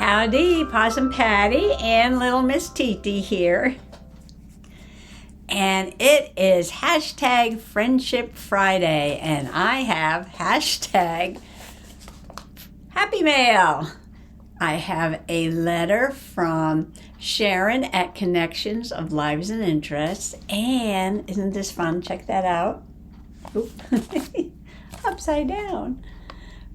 Howdy, Possum Patty and little Miss Titi here. And it is hashtag Friendship Friday, and I have hashtag Happy Mail. I have a letter from Sharon at Connections of Lives and Interests, and isn't this fun? Check that out. Oop. Upside down.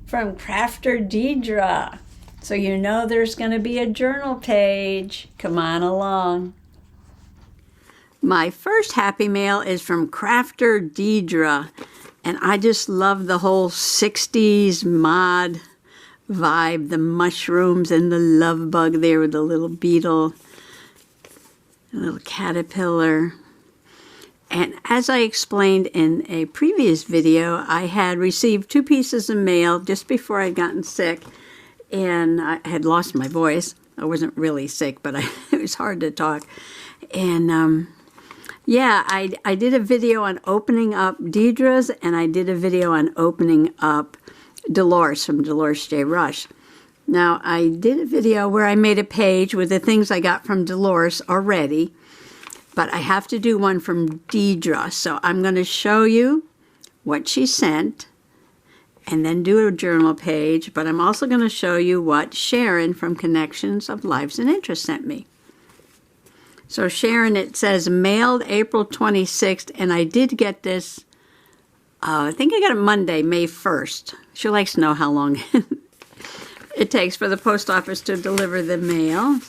From Crafter Deidra. So you know there's going to be a journal page. Come on along. My first happy mail is from Crafter Deidra, and I just love the whole 60s mod vibe, the mushrooms and the love bug there with the little beetle, a little caterpillar. And as I explained in a previous video, I had received 2 pieces of mail just before I'd gotten sick, and I had lost my voice. I wasn't really sick, but it was hard to talk. And yeah, I did a video on opening up Deidra's, and I did a video on opening up Dolores from Dolores J. Rush. Now, I did a video where I made a page with the things I got from Dolores already, but I have to do one from Deidra. So I'm going to show you what she sent and then do a journal page, but I'm also going to show you what Sharon from Connections of Lives and Interests sent me. So Sharon, it says mailed April 26th, and I did get this, I think I got it Monday, May 1st. She likes to know how long it takes for the post office to deliver the mail.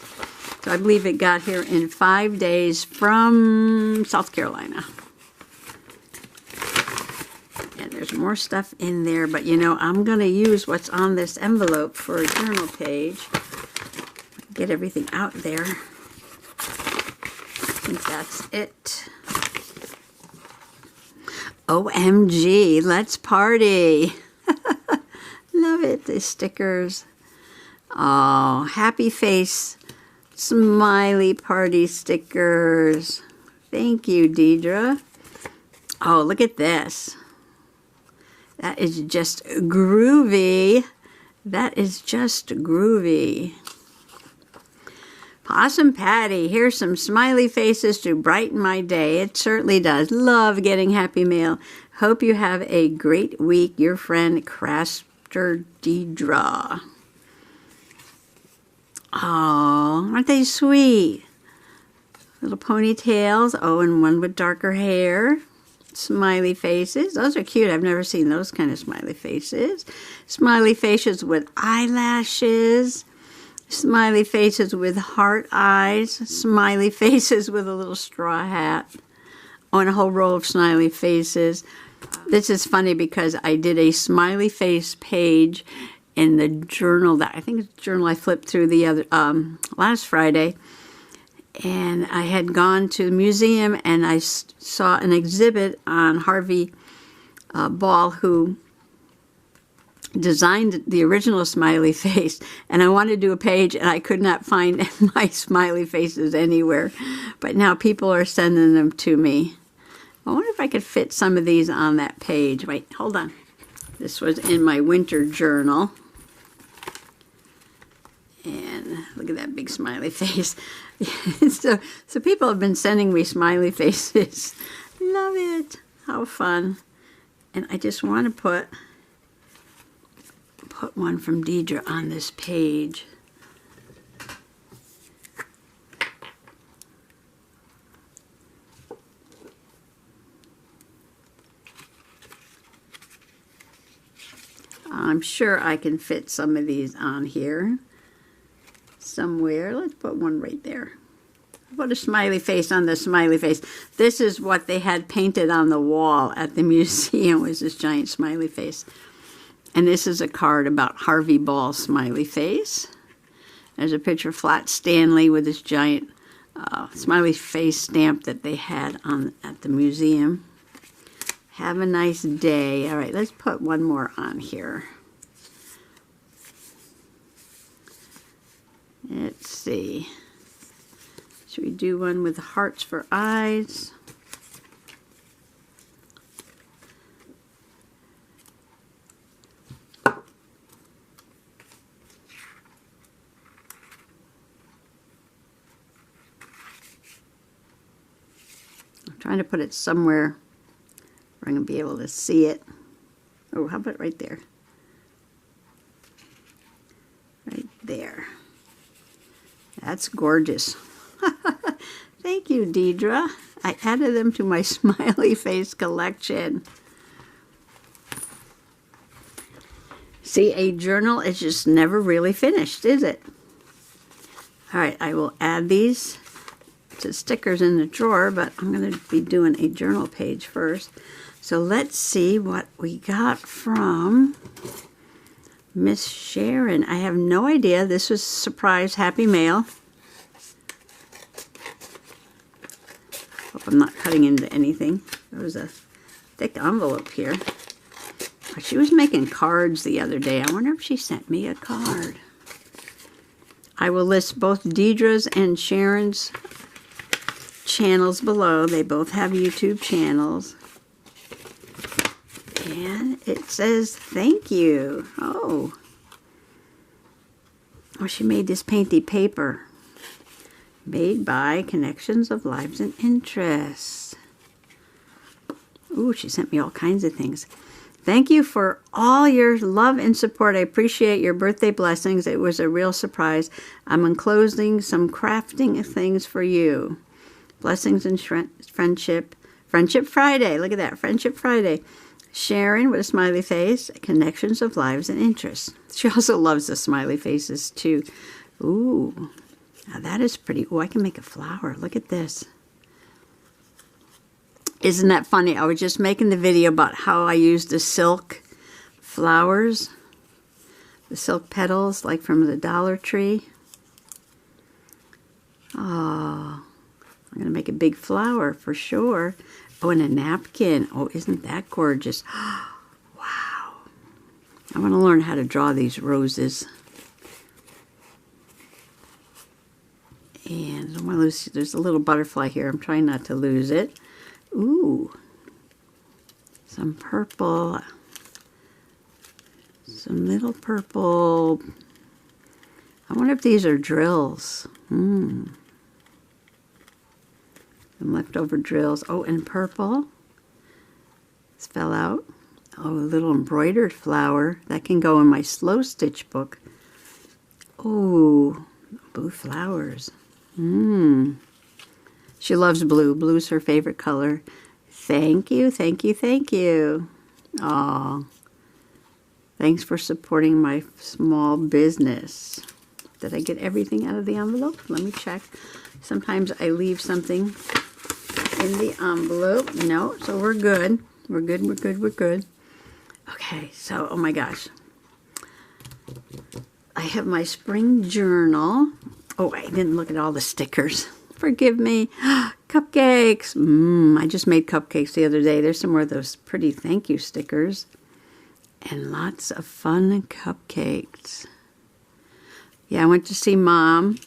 So I believe it got here in 5 days from South Carolina. And there's more stuff in there, but you know, I'm going to use what's on this envelope for a journal page. Get everything out there. I think that's it. OMG, let's party. Love it, the stickers. Oh, happy face, smiley party stickers. Thank you, Deidra. Oh, look at this. That is just groovy. That is just groovy. Possum Patty, here's some smiley faces to brighten my day. It certainly does. Love getting happy mail. Hope you have a great week. Your friend, Crafter Deidra. Oh, aren't they sweet? Little ponytails. Oh, and one with darker hair. Smiley faces. Those are cute. I've never seen those kind of smiley faces. Smiley faces with eyelashes. Smiley faces with heart eyes. Smiley faces with a little straw hat. Oh, and a whole row of smiley faces. This is funny because I did a smiley face page in the journal that I think it's the journal I flipped through the other last Friday. And I had gone to the museum and I saw an exhibit on Harvey Ball, who designed the original smiley face, and I wanted to do a page and I could not find my smiley faces anywhere, but now people are sending them to me. I wonder if I could fit some of these on that page. Wait, hold on. This was in my winter journal, and look at that big smiley face. So people have been sending me smiley faces. Love it. How fun. And I just want to put one from Deidra on this page. I'm sure I can fit some of these on here somewhere. Let's put one right there. Put a smiley face on the smiley face. This is what they had painted on the wall at the museum, was this giant smiley face. And this is a card about Harvey Ball's smiley face. There's a picture of Flat Stanley with this giant smiley face stamp that they had at the museum. Have a nice day. All right, let's put one more on here. Let's see. Should we do one with hearts for eyes? trying to put it somewhere where I'm going to be able to see it. Oh, how about right there? Right there. That's gorgeous. Thank you, Deidra. I added them to my smiley face collection. See, a journal is just never really finished, is it? All right, I will add these to stickers in the drawer, but I'm going to be doing a journal page first. So let's see what we got from Miss Sharon. I have no idea. This was surprise happy mail. Hope I'm not cutting into anything. There was a thick envelope here. She was making cards the other day. I wonder if she sent me a card. I will list both Deidra's and Sharon's channels below. They both have YouTube channels. And it says thank you. Oh, she made this painty paper. Made by Connections of Lives and Interests. Ooh, she sent me all kinds of things. Thank you for all your love and support. I appreciate your birthday blessings. It was a real surprise. I'm enclosing some crafting things for you. Blessings and friendship. Friendship Friday. Look at that. Friendship Friday. Sharon with a smiley face. Connections of Lives and Interests. She also loves the smiley faces too. Ooh. Now that is pretty. Oh, I can make a flower. Look at this. Isn't that funny? I was just making the video about how I used the silk flowers, the silk petals, like from the Dollar Tree. Oh, I'm going to make a big flower for sure. Oh, and a napkin. Oh, isn't that gorgeous? Wow. I want to learn how to draw these roses. And I don't want to lose, there's a little butterfly here. I'm trying not to lose it. Ooh, some purple, some little purple. I wonder if these are drills. Some leftover drills. Oh, and purple. This fell out. Oh, a little embroidered flower. That can go in my slow stitch book. Oh, blue flowers. She loves blue. Blue's her favorite color. Thank you, thank you, thank you. Aw. Thanks for supporting my small business. Did I get everything out of the envelope? Let me check. Sometimes I leave something in the envelope. No, so we're good. We're good, we're good, we're good. Okay, so, oh my gosh. I have my spring journal. Oh, I didn't look at all the stickers. Forgive me. Cupcakes. I just made cupcakes the other day. There's some more of those pretty thank you stickers. And lots of fun cupcakes. Yeah, I went to see Mom.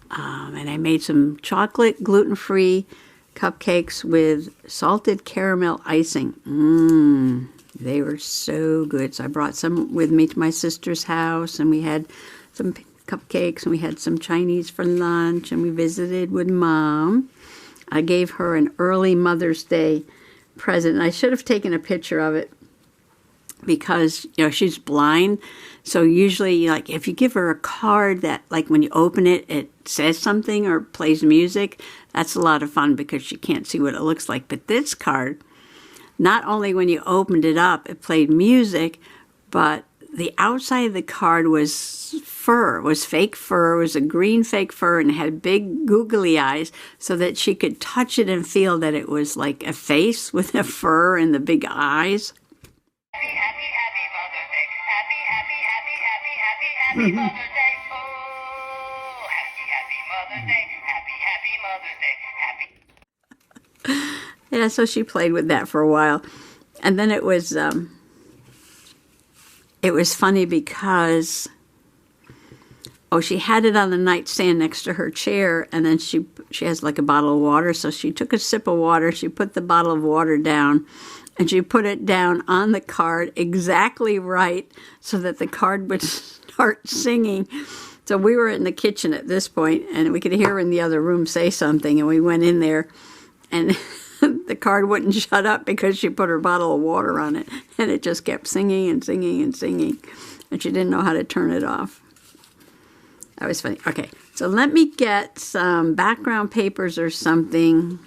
And I made some chocolate gluten-free cupcakes with salted caramel icing. They were so good. So I brought some with me to my sister's house. And we had some cupcakes, and we had some Chinese for lunch, and we visited with Mom. I gave her an early Mother's Day present, and I should have taken a picture of it because, you know, she's blind. So usually, like, if you give her a card that, like, when you open it, it says something or plays music, that's a lot of fun because she can't see what it looks like. But this card, not only when you opened it up, it played music, but the outside of the card was fur, was fake fur, was a green fake fur, and had big googly eyes so that she could touch it and feel that it was like a face with a fur and the big eyes. Happy, happy, happy Mother's Day. Happy, happy, happy, happy, happy, happy Mother's Day. Oh, happy, happy Mother's Day. Happy, happy Mother's Day. Happy. Yeah, so she played with that for a while. And then it was funny because, oh, she had it on the nightstand next to her chair, and then she has like a bottle of water, so she took a sip of water, she put the bottle of water down, and she put it down on the card exactly right so that the card would start singing. So we were in the kitchen at this point, and we could hear her in the other room say something, and we went in there, and the card wouldn't shut up because she put her bottle of water on it, and it just kept singing and singing and singing, and she didn't know how to turn it off. That was funny. Okay, so let me get some background papers or something.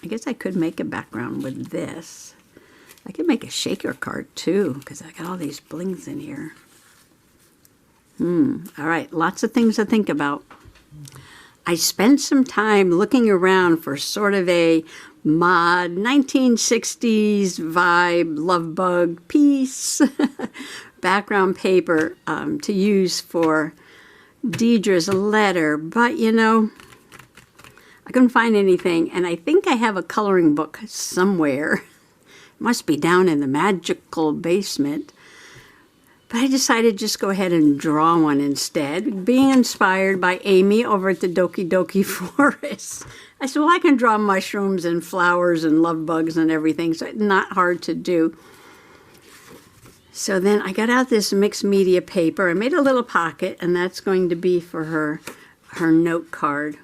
I guess I could make a background with this. I could make a shaker card too, because I got all these blings in here. All right, lots of things to think about. I spent some time looking around for sort of a mod 1960s vibe love bug piece background paper to use for Deidra's letter, but you know, I couldn't find anything, and I think I have a coloring book somewhere. It must be down in the magical basement. But I decided just go ahead and draw one instead, being inspired by Amy over at the Doki Doki Forest. I said, well, I can draw mushrooms and flowers and love bugs and everything, so it's not hard to do. So then I got out this mixed media paper. I made a little pocket, and that's going to be for her note card.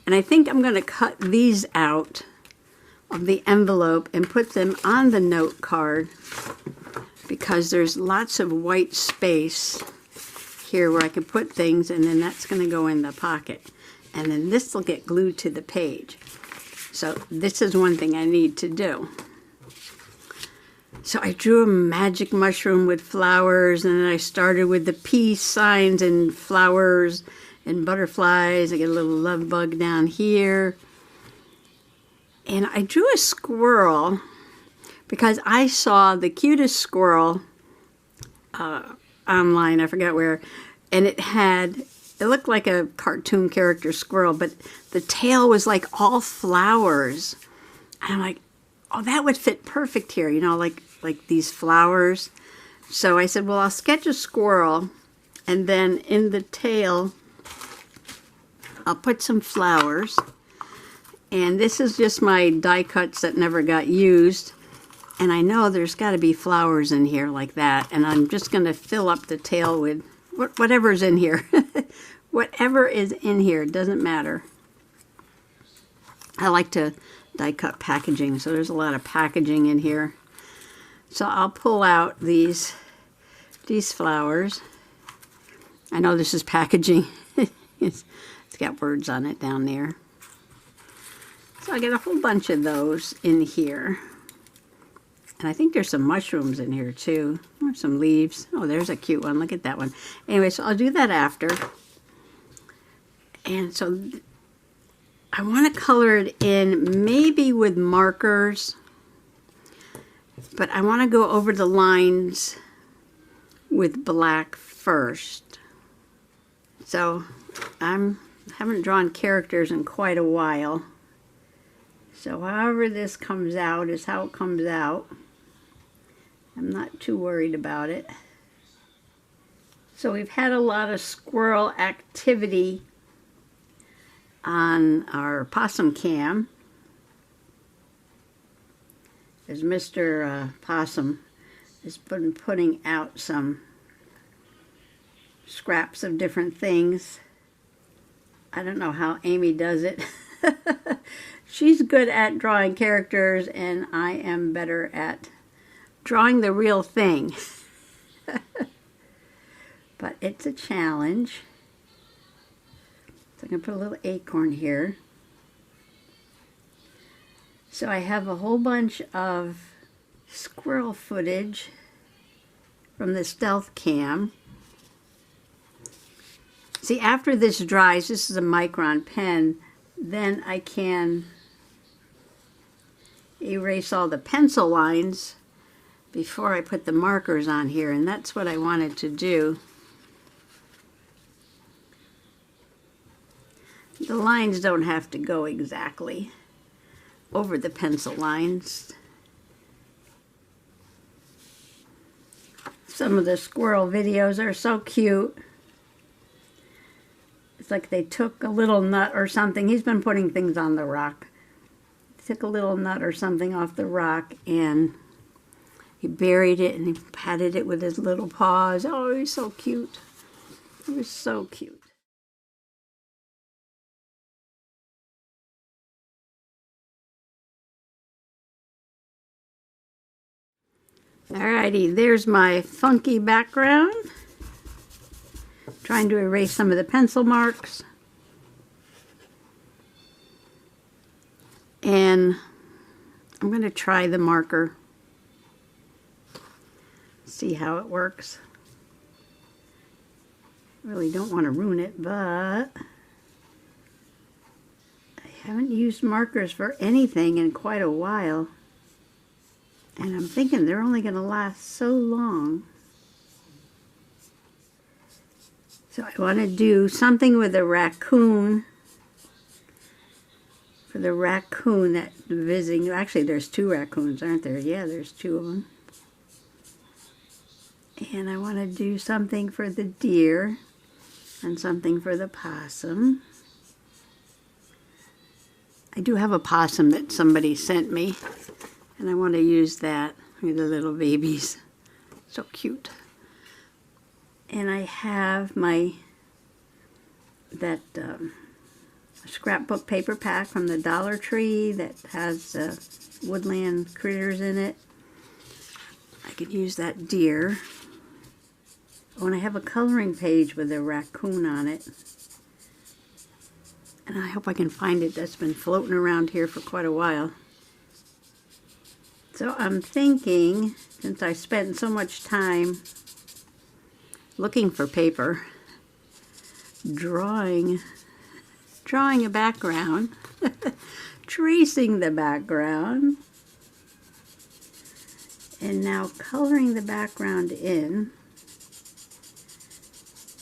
And I think I'm going to cut these out of the envelope and put them on the note card, because there's lots of white space here where I can put things, and then that's going to go in the pocket. And then this will get glued to the page. So this is one thing I need to do. So I drew a magic mushroom with flowers, and then I started with the peace signs and flowers and butterflies. I get a little love bug down here. And I drew a squirrel because I saw the cutest squirrel online, I forgot where, and it looked like a cartoon character squirrel, but the tail was like all flowers. And I'm like, oh, that would fit perfect here, you know, like these flowers. So I said, well, I'll sketch a squirrel, and then in the tail, I'll put some flowers. And this is just my die cuts that never got used. And I know there's got to be flowers in here like that. And I'm just going to fill up the tail with whatever's in here. Whatever is in here, doesn't matter. I like to die cut packaging, so there's a lot of packaging in here. So I'll pull out these flowers. I know this is packaging. It's got words on it down there. So I get a whole bunch of those in here. And I think there's some mushrooms in here too. Or some leaves. Oh, there's a cute one. Look at that one. Anyway, so I'll do that after. And so I want to color it in maybe with markers. But I want to go over the lines with black first. So I haven't drawn characters in quite a while. So however this comes out is how it comes out. I'm not too worried about it. So we've had a lot of squirrel activity on our Possum cam. As Mr. Possum has been putting out some scraps of different things. I don't know how Amy does it. She's good at drawing characters, and I am better at drawing the real thing. But it's a challenge. So I'm going to put a little acorn here. So I have a whole bunch of squirrel footage from the stealth cam. See, after this dries, this is a micron pen, then I can erase all the pencil lines before I put the markers on here, and that's what I wanted to do. The lines don't have to go exactly over the pencil lines. Some of the squirrel videos are so cute. It's like they took a little nut or something. He's been putting things on the rock. He took a little nut or something off the rock, and he buried it, and he patted it with his little paws. Oh, he's so cute. He was so cute. Alrighty, there's my funky background. Trying to erase some of the pencil marks. And I'm going to try the marker. See how it works. Really don't want to ruin it, but I haven't used markers for anything in quite a while. And I'm thinking they're only going to last so long. So I want to do something with a raccoon. For the raccoon that visiting. Actually, there's 2 raccoons, aren't there? Yeah, there's 2 of them. And I want to do something for the deer and something for the possum. I do have a possum that somebody sent me, and I want to use that with the little babies. So cute. And I have that scrapbook paper pack from the Dollar Tree that has woodland critters in it. I could use that deer. Oh, and I have a coloring page with a raccoon on it. And I hope I can find it. That's been floating around here for quite a while. So I'm thinking, since I spent so much time looking for paper, drawing a background, tracing the background, and now coloring the background in.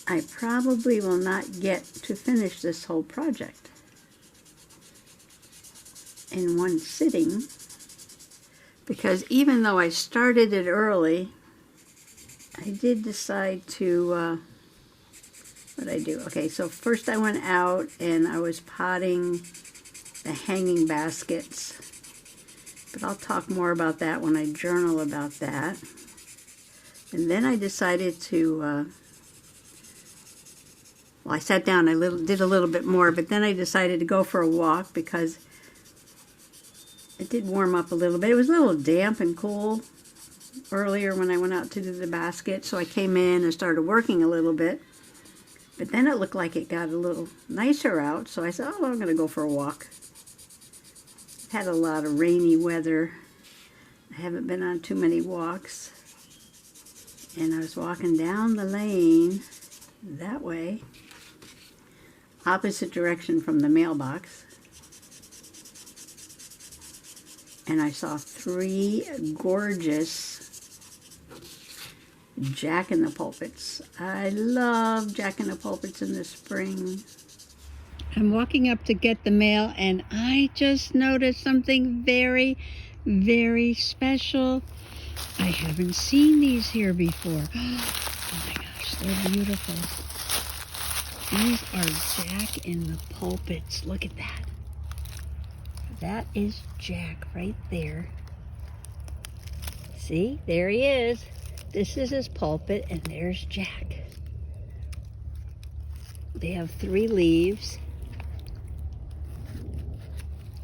I probably will not get to finish this whole project in one sitting, because even though I started it early, I did decide to, what did I do? Okay, so first I went out and I was potting the hanging baskets, but I'll talk more about that when I journal about that. And then I decided to, well, I sat down, did a little bit more, but then I decided to go for a walk because it did warm up a little bit. It was a little damp and cool earlier when I went out to do the basket, so I came in and started working a little bit. But then it looked like it got a little nicer out, so I said, oh, I'm going to go for a walk. I've had a lot of rainy weather. I haven't been on too many walks. And I was walking down the lane that way, opposite direction from the mailbox. And I saw 3 gorgeous jack-in-the-pulpits. I love jack-in-the-pulpits in the spring. I'm walking up to get the mail, and I just noticed something very, very special. I haven't seen these here before. Oh my gosh, they're beautiful. These are jack-in-the-pulpits. Look at that. That is Jack right there. See, there he is. This is his pulpit, and there's Jack. They have 3 leaves.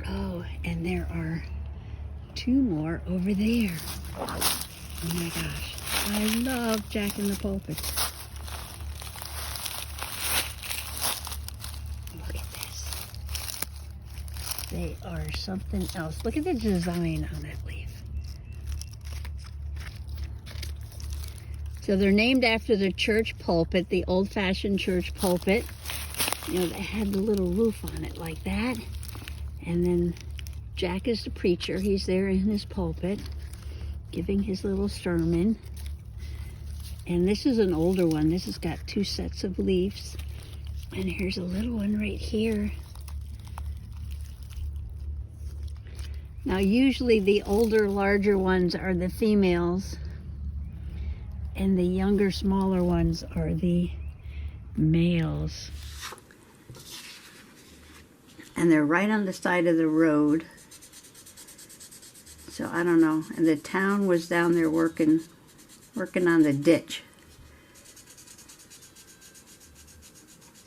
Oh, and there are 2 more over there. Oh my gosh, I love jack-in-the-pulpits. Look at this. They are something else. Look at the design on that leaf. So they're named after the church pulpit, the old-fashioned church pulpit. You know, that had the little roof on it like that. And then Jack is the preacher. He's there in his pulpit, giving his little sermon. And this is an older one. This has got 2 sets of leaves. And here's a little one right here. Now, usually the older, larger ones are the females, and the younger, smaller ones are the males. And they're right on the side of the road. So I don't know. And the town was down there working on the ditch.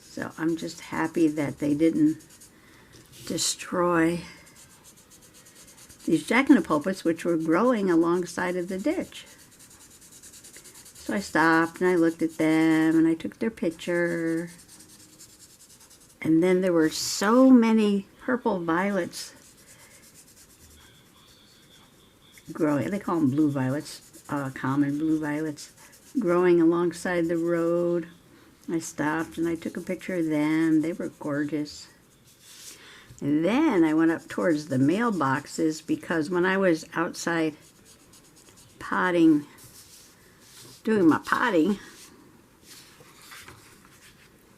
So I'm just happy that they didn't destroy these jack-in-the-pulpits, which were growing alongside of the ditch. So I stopped and I looked at them and I took their picture. And then there were so many purple violets growing. They call them blue violets, common blue violets, growing alongside the road. I stopped and I took a picture of them. They were gorgeous. And then I went up towards the mailboxes because when I was outside potting, doing my potting,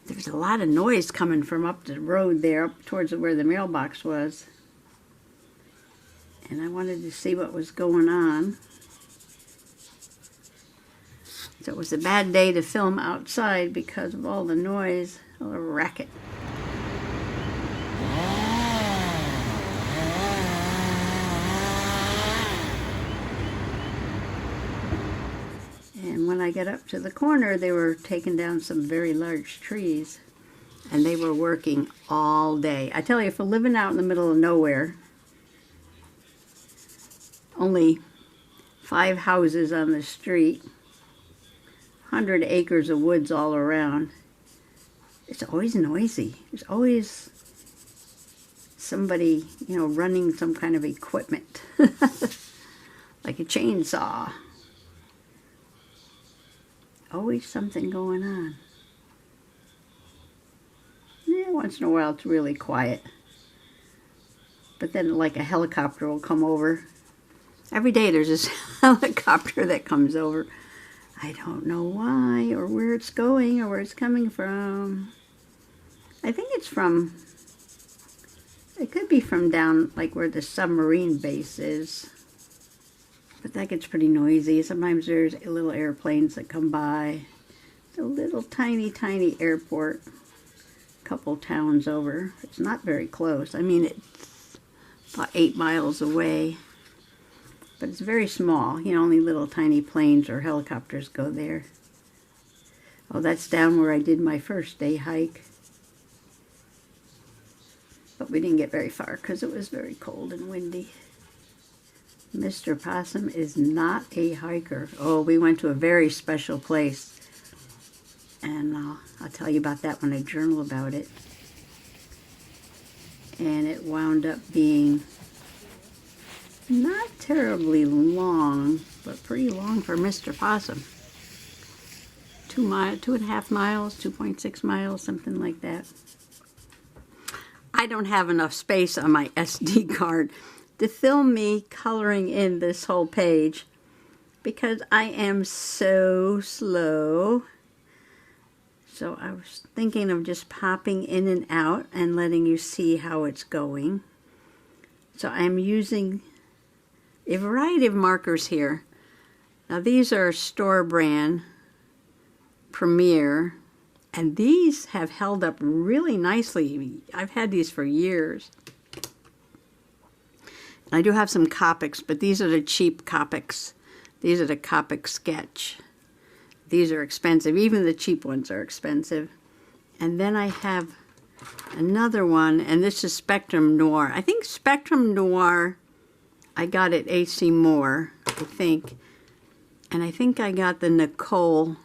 there was a lot of noise coming from up the road there, up towards where the mailbox was. And I wanted to see what was going on. So it was a bad day to film outside because of all the noise, all the racket. And when I got up to the corner, they were taking down some very large trees. And they were working all day. I tell you, for living out in the middle of nowhere, only 5 houses on the street, 100 acres of woods all around, it's always noisy. There's always somebody, you know, running some kind of equipment, like a chainsaw. Always something going on. Yeah, once in a while it's really quiet. But then like a helicopter will come over. Every day there's this helicopter that comes over. I don't know why or where it's going or where it's coming from. I think it's from, it could be from down like where the submarine base is. But that gets pretty noisy. Sometimes there's little airplanes that come by. It's a little tiny, tiny airport. A couple towns over. It's not very close. I mean, it's about 8 miles away. But it's very small. You know, only little tiny planes or helicopters go there. Oh, that's down where I did my first day hike. But we didn't get very far because it was very cold and windy. Mr. Possum is not a hiker. Oh, we went to a very special place. And I'll tell you about that when I journal about it. And it wound up being not terribly long, but pretty long for Mr. Possum. 2.5 miles, 2.6 miles, something like that. I don't have enough space on my SD card to film me coloring in this whole page because I am so slow. So I was thinking of just popping in and out and letting you see how it's going. So I'm using a variety of markers here. Now these are store brand Premier, and these have held up really nicely. I've had these for years. I do have some Copics, but these are the cheap Copics. These are the Copic Sketch. These are expensive. Even the cheap ones are expensive. And then I have another one, and this is Spectrum Noir. I think Spectrum Noir I got at AC Moore, I think. And I think I got the Nicole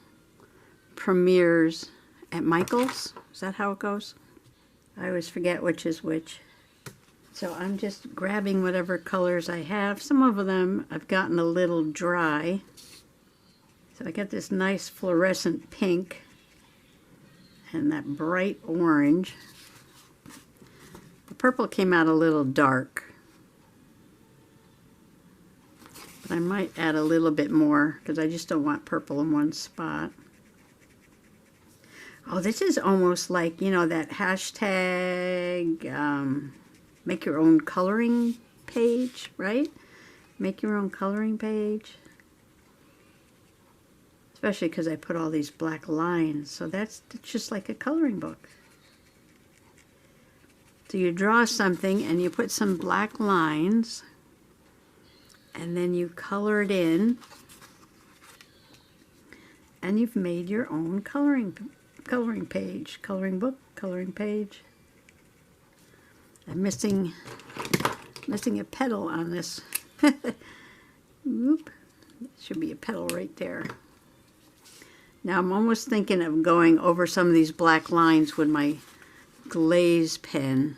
Premiers at Michael's. Is that how it goes? I always forget which is which. So I'm just grabbing whatever colors I have. Some of them I've gotten a little dry. So I got this nice fluorescent pink and that bright orange. The purple came out a little dark. But I might add a little bit more because I just don't want purple in one spot. Oh, this is almost like, you know, that hashtag make your own coloring page, right? Make your own coloring page. Especially because I put all these black lines. So that's just like a coloring book. So you draw something and you put some black lines. And then you color it in. And you've made your own coloring page. Coloring book, coloring page. I'm missing a petal on this. Oop. Should be a petal right there. Now I'm almost thinking of going over some of these black lines with my glaze pen.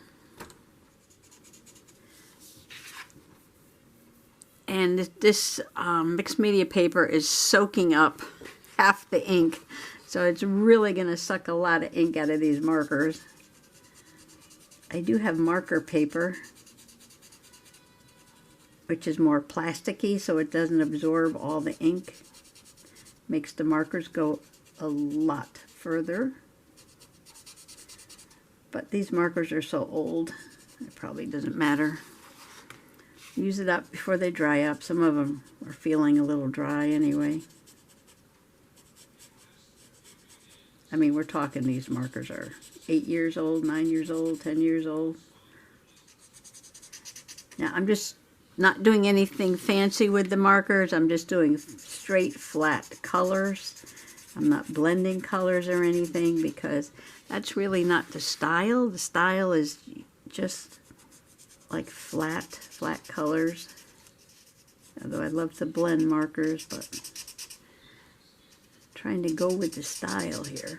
And this mixed media paper is soaking up half the ink. So it's really going to suck a lot of ink out of these markers. I do have marker paper, which is more plasticky, so it doesn't absorb all the ink. Makes the markers go a lot further. But these markers are so old, it probably doesn't matter. Use it up before they dry up. Some of them are feeling a little dry anyway. I mean, we're talking these markers are 8 years old, 9 years old, 10 years old. Now, I'm just not doing anything fancy with the markers. I'm just doing straight, flat colors. I'm not blending colors or anything because that's really not the style. The style is just like flat colors. Although I love to blend markers, but trying to go with the style here.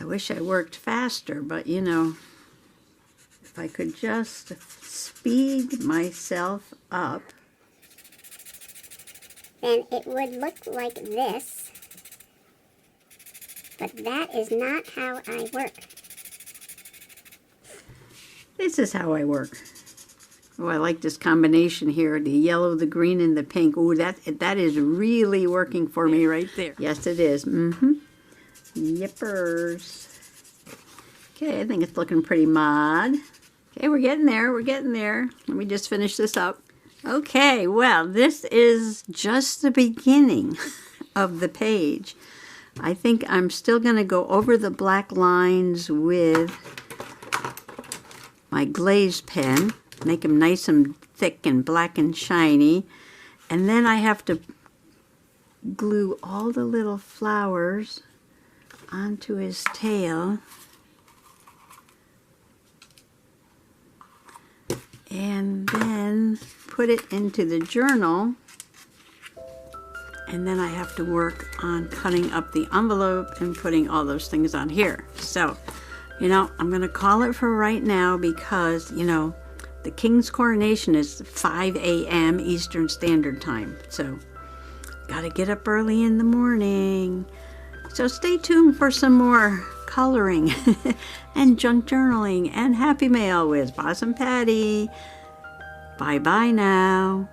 I wish I worked faster, but you know, if I could just speed myself up, then it would look like this. But that is not how I work. This is how I work. Oh, I like this combination here, the yellow, the green, and the pink. Oh, that is really working for me right there. Yes, it is. Yippers. Okay, I think it's looking pretty mod. Okay, we're getting there. We're getting there. Let me just finish this up. Okay, well, this is just the beginning of the page. I think I'm still going to go over the black lines with my glaze pen. Make them nice and thick and black and shiny. And then I have to glue all the little flowers onto his tail. And then put it into the journal. And then I have to work on cutting up the envelope and putting all those things on here. So, you know, I'm going to call it for right now because, you know, the King's coronation is 5 a.m. Eastern Standard Time. So, got to get up early in the morning. So stay tuned for some more coloring and junk journaling and happy mail with Possum Patty. Bye-bye now.